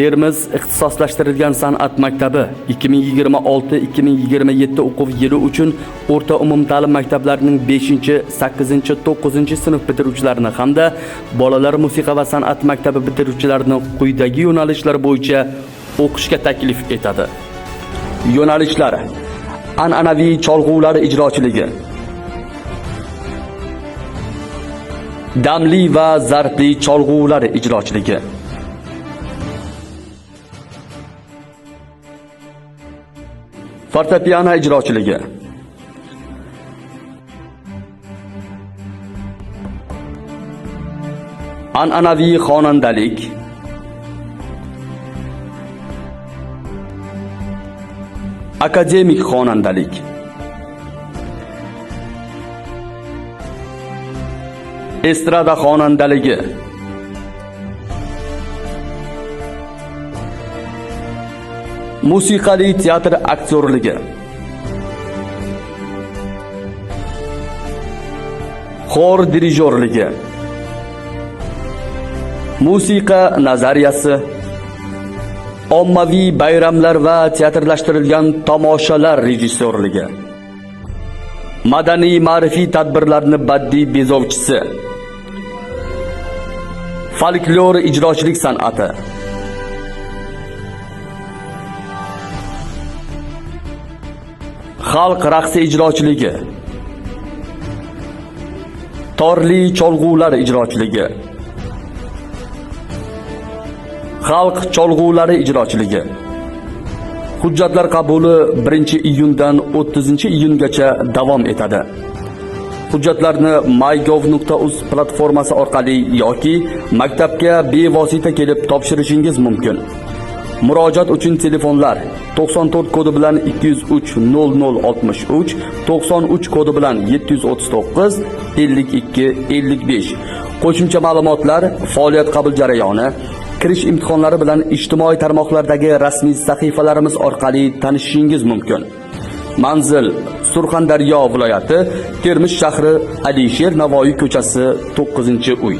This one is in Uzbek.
Termiz ixtisoslashtirilgan san'at maktabi 2026-2027 o'quv yili uchun o'rta umumta'lim maktablarining 5, 8, 9 sinf bitiruvchilarini hamda bolalar musiqa va san'at maktabi bitiruvchilarini quyidagi yo'nalishlar bo'yicha o'qishga taklif etadi. Yo'nalishlar: an'anaviy cholg'ular ijrochiligi, damli va zarbli cholg'ular ijrochiligi, fortepiano ijrochiligi, an'anaviy xonandalik, akademik xonandalik, estrada xonandaligi, musiqali teatr aktyorligi, xor dirijorligi, musiqa nazariyasi, ommaviy bayramlar va teatrlashtirilgan tomoshalar rejissyorligi, madaniy ma'rifiy tadbirlarni badiiy bezovchisi, folklor ijrochilik san'ati, xalq raqsi ijrochiligi, torli cholg'ular ijrochiligi, xalq cholg'ulari ijrochiligi. Hujjatlar qabuli 1-iyundan 30-iyungacha davom etadi. Hujjatlarni mygov.uz platformasi orqali yoki maktabga bevosita kelib topshirishingiz mumkin. Murojaat uchun telefonlar 94 kodi bilan 203 0063, 93 kodi bilan 739 52 55. Qo'shimcha ma'lumotlar, faoliyat qabul jarayoni, kirish imtihonlari bilan ijtimoiy tarmoqlardagi rasmiy sahifalarimiz orqali tanishishingiz mumkin. Manzil: Surxondaryo viloyati, Termiz shahri, Alisher Navoiy ko'chasi, 9-uy.